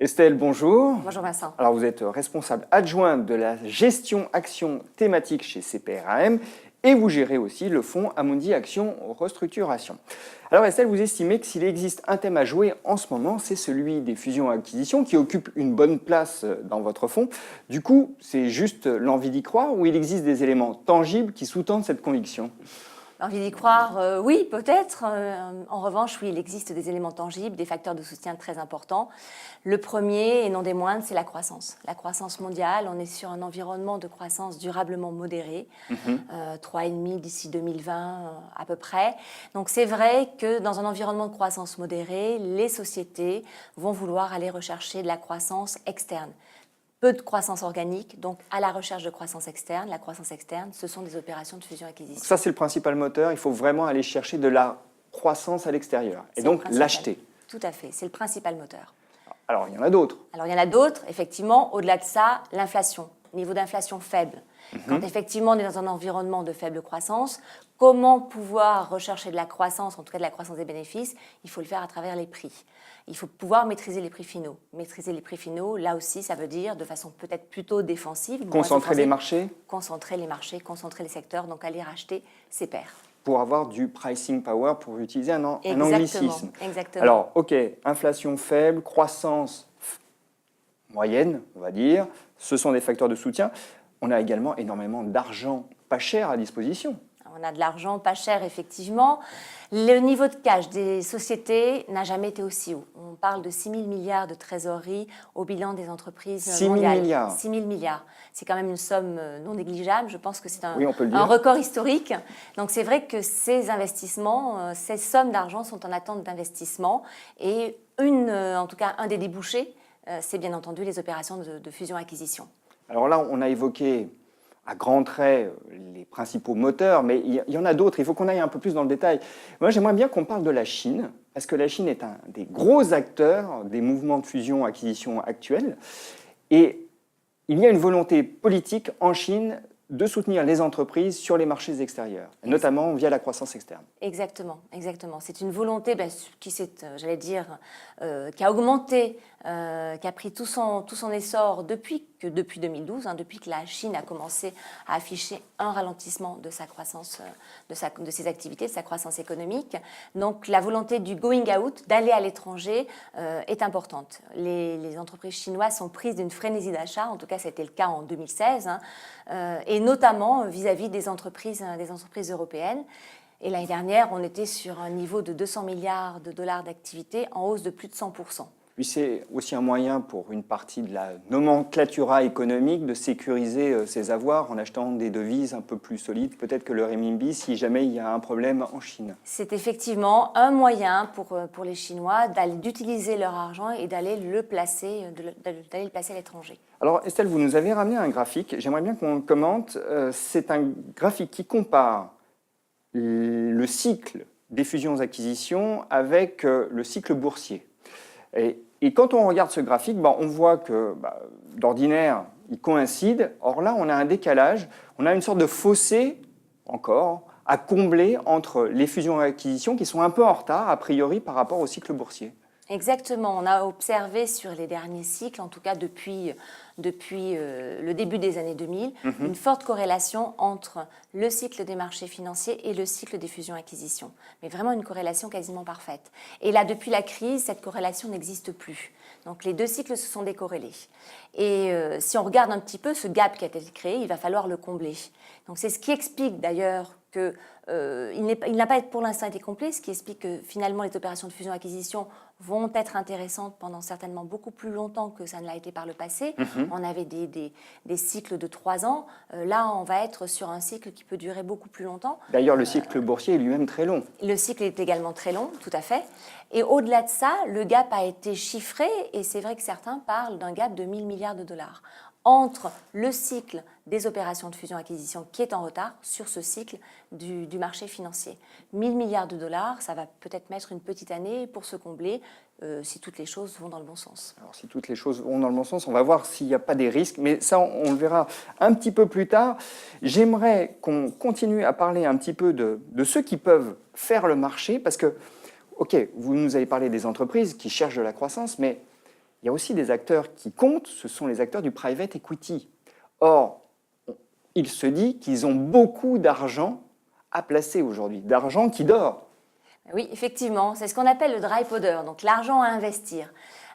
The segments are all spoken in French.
Estelle, bonjour. Bonjour Vincent. Alors vous êtes responsable adjointe de la gestion action thématique chez CPRAM et vous gérez aussi le fonds Amundi Action Restructuration. Alors Estelle, vous estimez que s'il existe un thème à jouer en ce moment, c'est celui des fusions-acquisitions qui occupe une bonne place dans votre fonds. Du coup, c'est juste l'envie d'y croire ou il existe des éléments tangibles qui sous-tendent cette conviction ? L'envie d'y croire, oui, peut-être. En revanche, oui, il existe des éléments tangibles, des facteurs de soutien très importants. Le premier, et non des moindres, c'est la croissance. La croissance mondiale, on est sur un environnement de croissance durablement modéré, 3,5 d'ici 2020 à peu près. Donc c'est vrai que dans un environnement de croissance modérée, les sociétés vont vouloir aller rechercher de la croissance externe. Peu de croissance organique, donc à la recherche de croissance externe. La croissance externe, ce sont des opérations de fusion-acquisition. Ça, c'est le principal moteur. Il faut vraiment aller chercher de la croissance à l'extérieur et donc l'acheter. Tout à fait, c'est le principal moteur. Alors, il y en a d'autres. Alors, il y en a d'autres, effectivement. Au-delà de ça, l'inflation, niveau d'inflation faible. Quand effectivement on est dans un environnement de faible croissance, comment pouvoir rechercher de la croissance, en tout cas de la croissance des bénéfices? Il faut le faire à travers les prix. Il faut pouvoir maîtriser les prix finaux. Maîtriser les prix finaux, là aussi, ça veut dire de façon peut-être plutôt défensive. Concentrer les marchés. Concentrer les marchés, concentrer les secteurs, donc aller racheter ses pairs. Pour avoir du pricing power, pour utiliser un anglicisme. Exactement. Alors, ok, inflation faible, croissance moyenne, on va dire, ce sont des facteurs de soutien. On a également énormément d'argent pas cher à disposition. On a de l'argent pas cher, effectivement. Le niveau de cash des sociétés n'a jamais été aussi haut. On parle de 6 000 milliards de trésorerie au bilan des entreprises mondiales. 6 000 milliards. 6 000 milliards. C'est quand même une somme non négligeable. Je pense que c'est un record historique. Donc c'est vrai que ces investissements, ces sommes d'argent sont en attente d'investissement. Et en tout cas, un des débouchés, c'est bien entendu les opérations de fusion-acquisition. Alors là, on a évoqué à grands traits les principaux moteurs, mais il y en a d'autres. Il faut qu'on aille un peu plus dans le détail. Moi, j'aimerais bien qu'on parle de la Chine, parce que la Chine est un des gros acteurs des mouvements de fusion-acquisition actuels. Et il y a une volonté politique en Chine de soutenir les entreprises sur les marchés extérieurs, notamment via la croissance externe. Exactement, exactement. C'est une volonté qui s'est, qui a augmenté, qui a pris tout son essor depuis 2012, depuis que la Chine a commencé à afficher un ralentissement de sa croissance, de ses activités, de sa croissance économique. Donc la volonté du going out, d'aller à l'étranger, est importante. Les entreprises chinoises sont prises d'une frénésie d'achat, en tout cas c'était le cas en 2016, et notamment vis-à-vis des entreprises européennes. Et l'année dernière, on était sur un niveau de 200 milliards de dollars d'activité en hausse de plus de 100%. Puis c'est aussi un moyen pour une partie de la nomenclatura économique de sécuriser ses avoirs en achetant des devises un peu plus solides, peut-être que le renminbi, si jamais il y a un problème en Chine. C'est effectivement un moyen pour les Chinois d'utiliser leur argent et d'aller le placer à l'étranger. Alors Estelle, vous nous avez ramené un graphique, j'aimerais bien qu'on le commente. C'est un graphique qui compare le cycle des fusions-acquisitions avec le cycle boursier. Et quand on regarde ce graphique, on voit que d'ordinaire, il coïncide. Or là, on a un décalage, on a une sorte de fossé encore à combler entre les fusions et acquisitions qui sont un peu en retard, a priori, par rapport au cycle boursier. Exactement. On a observé sur les derniers cycles, en tout cas depuis le début des années 2000, une forte corrélation entre le cycle des marchés financiers et le cycle des fusions-acquisitions. Mais vraiment une corrélation quasiment parfaite. Et là, depuis la crise, cette corrélation n'existe plus. Donc les deux cycles se sont décorrélés. Et si on regarde un petit peu ce gap qui a été créé, il va falloir le combler. Donc c'est ce qui explique d'ailleurs il n'a pas pour l'instant été complet, ce qui explique que finalement les opérations de fusion-acquisition vont être intéressantes pendant certainement beaucoup plus longtemps que ça ne l'a été par le passé. On avait des cycles de 3 ans. Là, on va être sur un cycle qui peut durer beaucoup plus longtemps. D'ailleurs, le cycle boursier est lui-même très long. Le cycle est également très long, tout à fait. Et au-delà de ça, le gap a été chiffré, et c'est vrai que certains parlent d'un gap de 1 000 milliards de dollars entre le cycle des opérations de fusion-acquisition qui est en retard sur ce cycle du marché financier. 1 000 milliards de dollars, ça va peut-être mettre une petite année pour se combler si toutes les choses vont dans le bon sens. Alors si toutes les choses vont dans le bon sens, on va voir s'il n'y a pas des risques, mais ça on le verra un petit peu plus tard. J'aimerais qu'on continue à parler un petit peu de ceux qui peuvent faire le marché, parce que, ok, vous nous avez parlé des entreprises qui cherchent de la croissance, mais il y a aussi des acteurs qui comptent, ce sont les acteurs du private equity. Or, il se dit qu'ils ont beaucoup d'argent à placer aujourd'hui, d'argent qui dort. Oui, effectivement, c'est ce qu'on appelle le dry powder, donc l'argent à investir.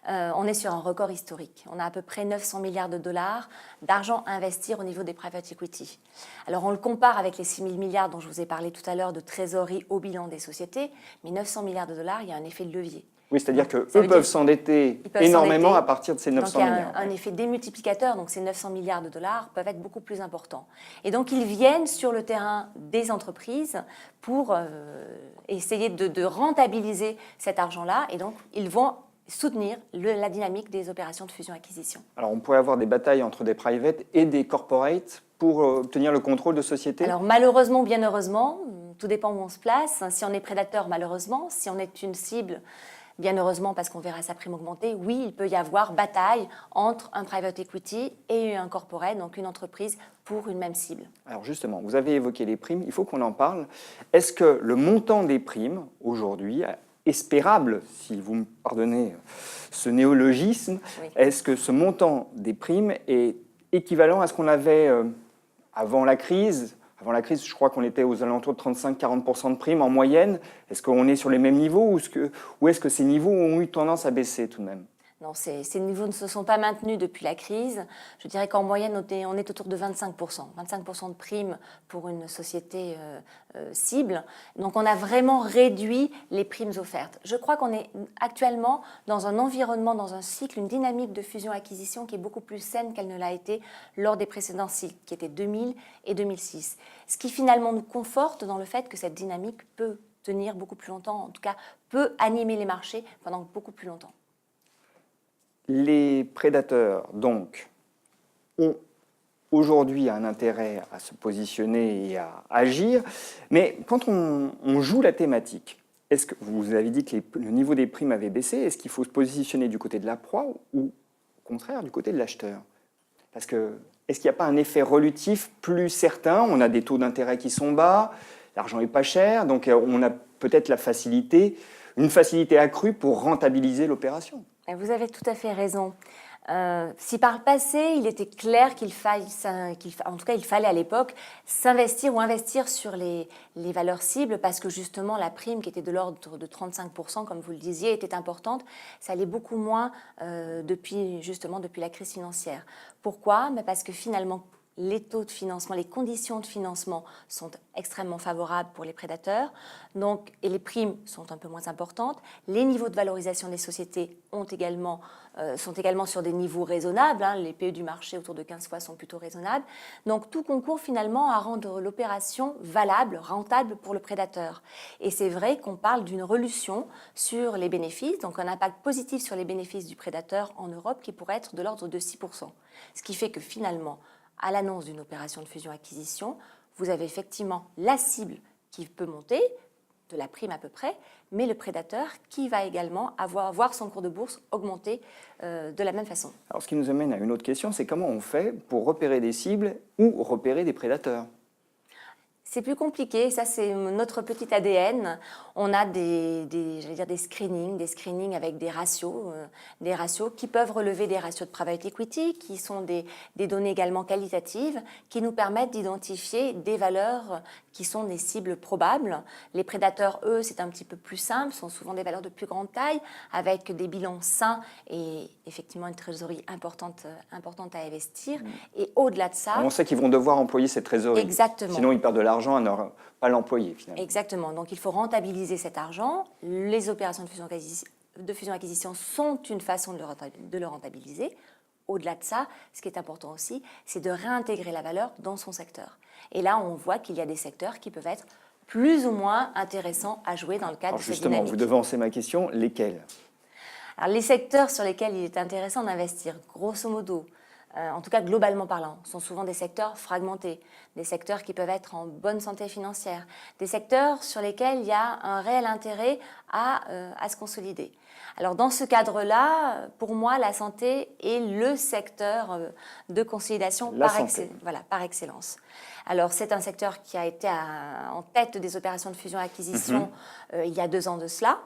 On est sur un record historique. On a à peu près 900 milliards de dollars d'argent à investir au niveau des private equity. Alors on le compare avec les 6 000 milliards dont je vous ai parlé tout à l'heure de trésorerie au bilan des sociétés, mais 900 milliards de dollars, il y a un effet de levier. Oui, c'est-à-dire qu'eux peuvent s'endetter énormément à partir de ces 900 milliards. Donc il y a un effet démultiplicateur, donc ces 900 milliards de dollars peuvent être beaucoup plus importants. Et donc ils viennent sur le terrain des entreprises pour essayer de rentabiliser cet argent-là, et donc ils vont soutenir la dynamique des opérations de fusion-acquisition. Alors on pourrait avoir des batailles entre des private et des corporates pour obtenir le contrôle de sociétés? Alors malheureusement ou bien heureusement, tout dépend où on se place. Si on est prédateur, malheureusement. Si on est une cible, bien heureusement, parce qu'on verra sa prime augmenter, oui, il peut y avoir bataille entre un private equity et un corporate, donc une entreprise pour une même cible. Alors justement, vous avez évoqué les primes, il faut qu'on en parle. Est-ce que le montant des primes, aujourd'hui, espérable, si vous me pardonnez ce néologisme, Oui. est-ce que ce montant des primes est équivalent à ce qu'on avait avant la crise? Avant la crise, je crois qu'on était aux alentours de 35-40% de primes en moyenne. Est-ce qu'on est sur les mêmes niveaux ou est-ce que ces niveaux ont eu tendance à baisser tout de même? Non, ces niveaux ne se sont pas maintenus depuis la crise. Je dirais qu'en moyenne, on est autour de 25%. 25% de primes pour une société cible. Donc on a vraiment réduit les primes offertes. Je crois qu'on est actuellement dans un environnement, dans un cycle, une dynamique de fusion-acquisition qui est beaucoup plus saine qu'elle ne l'a été lors des précédents cycles, qui étaient 2000 et 2006. Ce qui finalement nous conforte dans le fait que cette dynamique peut tenir beaucoup plus longtemps, en tout cas peut animer les marchés pendant beaucoup plus longtemps. Les prédateurs, donc, ont aujourd'hui un intérêt à se positionner et à agir, mais quand on joue la thématique, est-ce que vous avez dit que le niveau des primes avait baissé, est-ce qu'il faut se positionner du côté de la proie ou au contraire du côté de l'acheteur? Parce que est-ce qu'il n'y a pas un effet relutif plus certain? On a des taux d'intérêt qui sont bas, l'argent n'est pas cher, donc on a peut-être une facilité accrue pour rentabiliser l'opération. Vous avez tout à fait raison. Si par le passé, il était clair il fallait à l'époque s'investir ou investir sur les valeurs cibles parce que justement la prime qui était de l'ordre de 35%, comme vous le disiez, était importante, ça allait beaucoup moins depuis la crise financière. Pourquoi? Parce que finalement, les taux de financement, les conditions de financement sont extrêmement favorables pour les prédateurs, et les primes sont un peu moins importantes. Les niveaux de valorisation des sociétés sont également sur des niveaux raisonnables. Les PE du marché autour de 15 fois sont plutôt raisonnables. Donc tout concourt finalement à rendre l'opération valable, rentable pour le prédateur. Et c'est vrai qu'on parle d'une relution sur les bénéfices, donc un impact positif sur les bénéfices du prédateur en Europe qui pourrait être de l'ordre de 6%. Ce qui fait que finalement, à l'annonce d'une opération de fusion-acquisition, vous avez effectivement la cible qui peut monter, de la prime à peu près, mais le prédateur qui va également voir son cours de bourse augmenter de la même façon. Alors ce qui nous amène à une autre question, c'est comment on fait pour repérer des cibles ou repérer des prédateurs? C'est plus compliqué, ça c'est notre petit ADN. On a des screenings avec des ratios qui peuvent relever des ratios de private equity, qui sont des données également qualitatives, qui nous permettent d'identifier des valeurs qui sont des cibles probables. Les prédateurs, eux, c'est un petit peu plus simple, sont souvent des valeurs de plus grande taille, avec des bilans sains et effectivement une trésorerie importante à investir. Et au-delà de ça... On sait qu'ils vont devoir employer cette trésorerie. Exactement. Sinon, ils perdent de l'argent à ne pas l'employer, finalement. Exactement. Donc, il faut rentabiliser cet argent. Les opérations de fusion-acquisition sont une façon de le rentabiliser. Au-delà de ça, ce qui est important aussi, c'est de réintégrer la valeur dans son secteur. Et là, on voit qu'il y a des secteurs qui peuvent être plus ou moins intéressants à jouer dans le cadre de cette dynamique. Justement, vous devancez ma question, lesquels? Alors, les secteurs sur lesquels il est intéressant d'investir, grosso modo, en tout cas globalement parlant, sont souvent des secteurs fragmentés, des secteurs qui peuvent être en bonne santé financière, des secteurs sur lesquels il y a un réel intérêt à se consolider. Alors dans ce cadre-là, pour moi, la santé est le secteur de consolidation par excellence. Alors c'est un secteur qui a été en tête des opérations de fusion-acquisition il y a 2 ans de cela.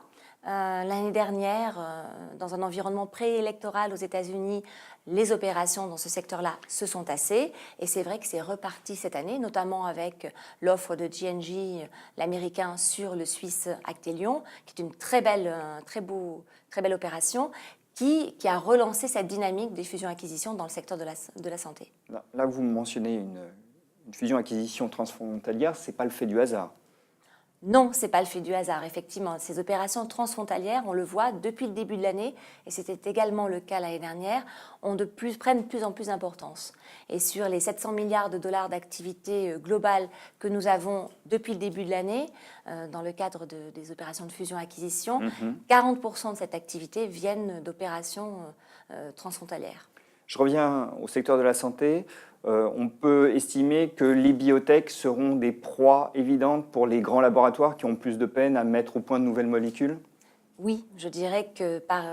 L'année dernière, dans un environnement préélectoral aux États-Unis, les opérations dans ce secteur-là se sont tassées. Et c'est vrai que c'est reparti cette année, notamment avec l'offre de J&J, l'américain, sur le Suisse Actelion, qui est une très belle opération, qui a relancé cette dynamique des fusions-acquisitions dans le secteur de la santé. Là, vous mentionnez une fusion-acquisition transfrontalière, ce n'est pas le fait du hasard. Non, ce n'est pas le fait du hasard, effectivement. Ces opérations transfrontalières, on le voit depuis le début de l'année, et c'était également le cas l'année dernière, prennent de plus en plus d'importance. Et sur les 700 milliards de dollars d'activité globale que nous avons depuis le début de l'année, dans le cadre des opérations de fusion-acquisition, 40% de cette activité viennent d'opérations transfrontalières. Je reviens au secteur de la santé. On peut estimer que les biotech seront des proies évidentes pour les grands laboratoires qui ont plus de peine à mettre au point de nouvelles molécules? Oui, je dirais que par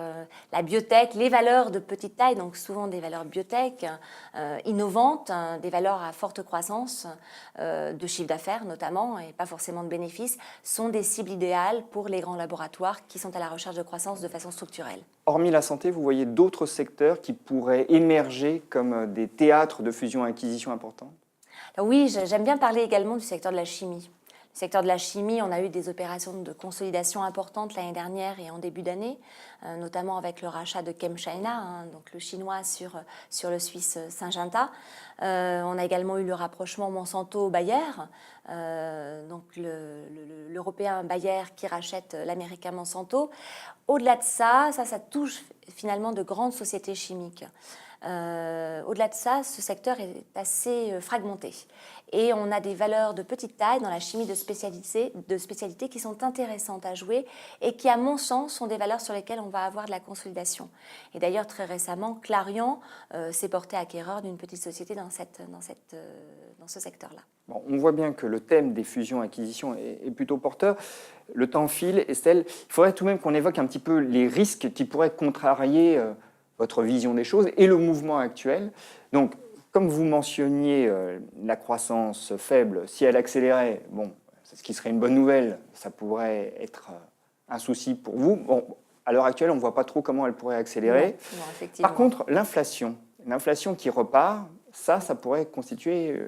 la biotech, les valeurs de petite taille, donc souvent des valeurs biotech innovantes, des valeurs à forte croissance, de chiffre d'affaires notamment, et pas forcément de bénéfices, sont des cibles idéales pour les grands laboratoires qui sont à la recherche de croissance de façon structurelle. Hormis la santé, vous voyez d'autres secteurs qui pourraient émerger comme des théâtres de fusion-acquisition importants? Alors oui, j'aime bien parler également du secteur de la chimie. Le secteur de la chimie, on a eu des opérations de consolidation importantes l'année dernière et en début d'année, notamment avec le rachat de ChemChina, donc le chinois sur le suisse Syngenta. On a également eu le rapprochement Monsanto-Bayer, donc l'européen Bayer qui rachète l'américain Monsanto. Au-delà de ça touche finalement de grandes sociétés chimiques. Au-delà de ça, ce secteur est assez fragmenté. Et on a des valeurs de petite taille dans la chimie de spécialité qui sont intéressantes à jouer et qui, à mon sens, sont des valeurs sur lesquelles on va avoir de la consolidation. Et d'ailleurs, très récemment, Clarion s'est porté acquéreur d'une petite société dans ce secteur-là. Bon, on voit bien que le thème des fusions-acquisitions est plutôt porteur. Le temps file. Estelle, il faudrait tout de même qu'on évoque un petit peu les risques qui pourraient contrarier votre vision des choses et le mouvement actuel. Donc, comme vous mentionniez la croissance faible, si elle accélérait, bon, ce qui serait une bonne nouvelle, ça pourrait être un souci pour vous. Bon, à l'heure actuelle, on ne voit pas trop comment elle pourrait accélérer. Non, effectivement. Par contre, l'inflation qui repart, ça pourrait constituer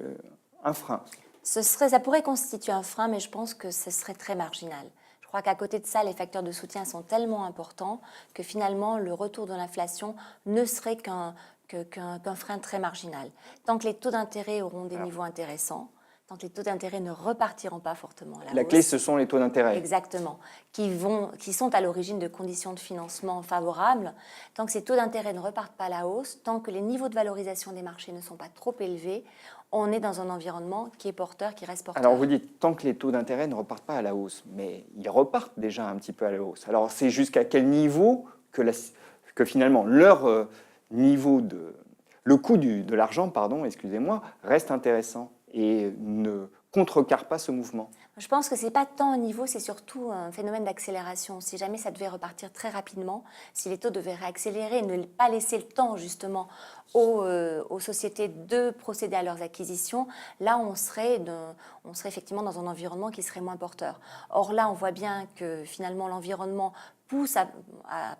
un frein. Ça pourrait constituer un frein, mais je pense que ce serait très marginal. Je crois qu'à côté de ça, les facteurs de soutien sont tellement importants que finalement, le retour de l'inflation ne serait qu'un frein très marginal. Tant que les taux d'intérêt auront des niveaux intéressants, tant que les taux d'intérêt ne repartiront pas fortement à la hausse. La clé, ce sont les taux d'intérêt. Exactement, qui sont à l'origine de conditions de financement favorables. Tant que ces taux d'intérêt ne repartent pas à la hausse, tant que les niveaux de valorisation des marchés ne sont pas trop élevés, on est dans un environnement qui est porteur, qui reste porteur. Alors vous dites tant que les taux d'intérêt ne repartent pas à la hausse, mais ils repartent déjà un petit peu à la hausse. Alors c'est jusqu'à quel niveau que finalement leur niveau le coût de l'argent, reste intéressant et ne contrecarre pas ce mouvement? Je pense que ce n'est pas tant un niveau, c'est surtout un phénomène d'accélération. Si jamais ça devait repartir très rapidement, si les taux devaient réaccélérer, ne pas laisser le temps justement aux sociétés de procéder à leurs acquisitions, là on serait effectivement dans un environnement qui serait moins porteur. Or là on voit bien que finalement l'environnement pousse à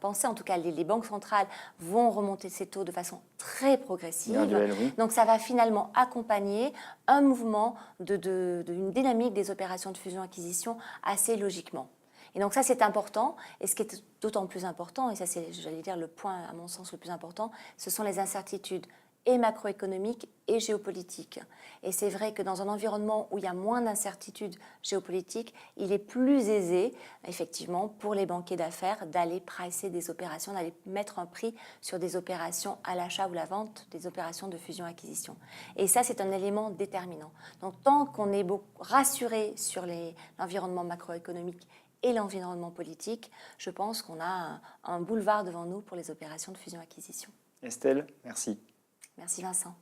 penser, en tout cas les banques centrales vont remonter ces taux de façon très progressive. Oui. Donc ça va finalement accompagner un mouvement d'une dynamique des opérations de fusion-acquisition assez logiquement. Et donc ça c'est important, et ce qui est d'autant plus important, et ça c'est, j'allais dire, le point à mon sens le plus important, ce sont les incertitudes et macroéconomiques et géopolitiques. Et c'est vrai que dans un environnement où il y a moins d'incertitudes géopolitiques, il est plus aisé, effectivement, pour les banquiers d'affaires d'aller pricer des opérations, d'aller mettre un prix sur des opérations à l'achat ou la vente, des opérations de fusion-acquisition. Et ça, c'est un élément déterminant. Donc, tant qu'on est rassuré sur l'environnement macroéconomique et l'environnement politique, je pense qu'on a un boulevard devant nous pour les opérations de fusion-acquisition. Estelle, merci. Merci Vincent.